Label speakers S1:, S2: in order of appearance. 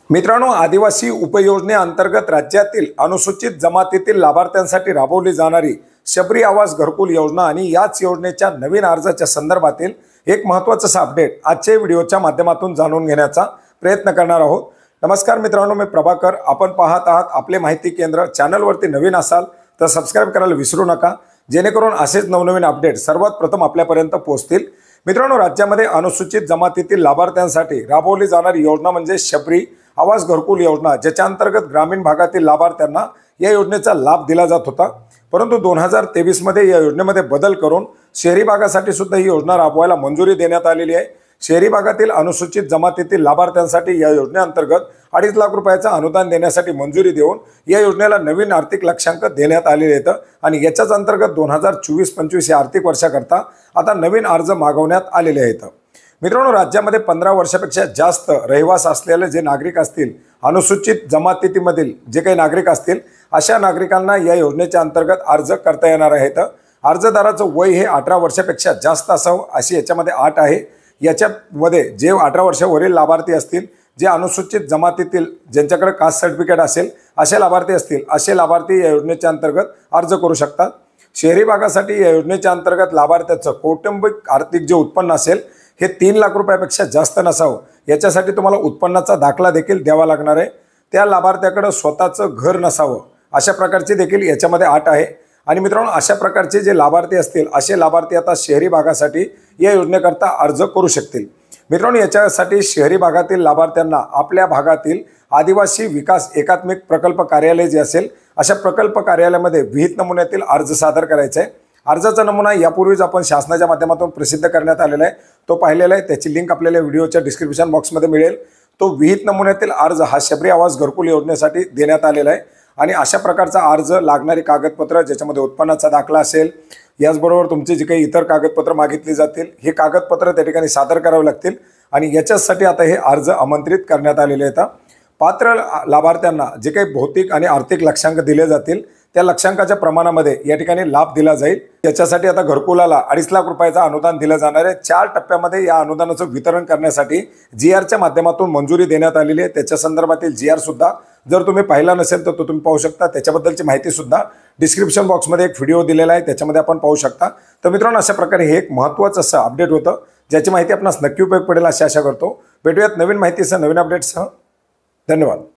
S1: मित्रांनो, आदिवासी उपयोजनेअंतर्गत राज्यातील अनुसूचित जमातीतील लाभार्थ्यांसाठी राबवली जाणारी शबरी आवास घरकुल योजना आणि याच योजनेच्या नवीन अर्जाच्या संदर्भातील एक महत्त्वाचा अपडेट आजच्या व्हिडिओच्या माध्यमातून जाणून घेण्याचा प्रयत्न करणार आहोत। नमस्कार मित्रांनो, मी प्रभाकर। आपण पाहत आहात आपले माहिती केंद्र। चॅनलवरती नवीन असाल तर सबस्क्राइब करायला विसरू नका, जेणेकरून असेच नवनवीन अपडेट सर्वात प्रथम आपल्यापर्यंत पोहोचतील। मित्रांनो, राज्यामध्ये अनुसूचित जमातीतील लाभार्थ्यांसाठी राबवली जाणारी योजना म्हणजे शबरी आवास घरकुल योजना, ज्याच्या अंतर्गत ग्रामीण भागातील लाभार्थ्यांना या योजनेचा लाभ दिला जात होता। परंतु 2023 मध्ये या योजनेमध्ये बदल करून शहरी भागासाठी सुद्धा ही योजना राबवायला मंजुरी देण्यात आलेली आहे। शहरी भागातील अनुसूचित जमातीतील लाभार्थ्यांसाठी या योजनेअंतर्गत 2.5 लाख रुपयाचं अनुदान देण्यासाठी मंजुरी देऊन या योजनेला नवीन आर्थिक लक्ष्यांक देण्यात आलेले आहेत आणि याच्याच अंतर्गत 2024-25 या आर्थिक वर्षाकरता आता नवीन अर्ज मागवण्यात आलेले आहेत। मित्रांनो, राज्यामध्ये 15 वर्षापेक्षा जास्त रहिवास असलेले जे नागरिक असतील, अनुसूचित जमातीमधील जे काही नागरिक असतील, अशा नागरिकांना या योजनेच्या अंतर्गत अर्ज करता येणार आहेत। अर्जदाराचं वय हे 18 वर्षापेक्षा जास्त असावं अशी याच्यामध्ये अट आहे। याच्यामध्ये जे 18 वर्षावरील लाभार्थी असतील, जे अनुसूचित जमातीतील ज्यांच्याकडे कास्ट सर्टिफिकेट असेल असे लाभार्थी असतील, असे लाभार्थी या योजनेच्या अंतर्गत अर्ज करू शकतात। शहरी भागासाठी या योजनेच्या अंतर्गत लाभार्थ्याचं कौटुंबिक आर्थिक जे उत्पन्न असेल हे 3 लाख रुपयापेक्षा जास्त नसावं। याच्यासाठी तुम्हाला उत्पन्नाचा दाखला देखील द्यावा लागणार आहे। त्या लाभार्थ्याकडे स्वतःचं घर नसावं अशा प्रकारची देखील याच्यामध्ये अट आहे। आणि मित्रांनो, अशा प्रकारचे जे लाभार्थी असतील असे लाभार्थी आता शहरी भागासाठी या योजनेकरता अर्ज करू शकतील। मित्रांनो, याच्यासाठी शहरी भागातील लाभार्थ्यांना आपल्या भागातील आदिवासी विकास एकात्मिक प्रकल्प कार्यालय जे असेल अशा प्रकल्प कार्यालयामध्ये विहित नमुन्यातील अर्ज सादर करायचा आहे। अर्जाचा नमुना यापूर्वीच आपण शासनाच्या माध्यमातून प्रसिद्ध करण्यात आलेला आहे, तो पाहिलेला आहे। त्याची लिंक आपल्याला व्हिडिओच्या डिस्क्रिप्शन बॉक्समध्ये मिळेल। तो विहित नमुन्यातील अर्ज हा शबरी आवास घरकुल योजनेसाठी देण्यात आलेला आहे आणि अशा प्रकारचा अर्ज लागणारी कागदपत्र ज्याच्यामध्ये उत्पन्नाचा दाखला असेल, याचबरोबर तुमचे जे काही इतर कागदपत्र मागितली जातील हे कागदपत्र त्या ठिकाणी सादर करावे लागतील आणि याच्यासाठी आता हे अर्ज आमंत्रित करण्यात आलेले आहेत। पात्र लाभार्थ्यांना जे काही भौतिक आणि आर्थिक लक्ष्यांक दिले जातील त्या लक्ष्यांकाच्या प्रमाणामध्ये या ठिकाणी लाभ दिला जाईल। याच्यासाठी आता घरकुलाला 2.5 लाख रुपयाचं अनुदान दिलं जाणार आहे। 4 टप्प्यामध्ये या अनुदानाचं वितरण करण्यासाठी GRच्या माध्यमातून मंजुरी देण्यात आलेली आहे। त्याच्या संदर्भातील GR सुद्धा जर तुम्ही पाहिला नसेल तर तो तुम्ही पाहू शकता। त्याच्याबद्दलची माहिती सुद्धा डिस्क्रिप्शन बॉक्समध्ये एक व्हिडिओ दिलेला आहे, त्याच्यामध्ये आपण पाहू शकता। तर मित्रांनो, अशा प्रकारे हे एक महत्त्वाचं असं अपडेट होतं, ज्याची माहिती आपणास नक्की उपयोग पडेल अशी आशा करतो। भेटूयात नवीन माहितीसह, नवीन अपडेट्ससह। धन्यवाद।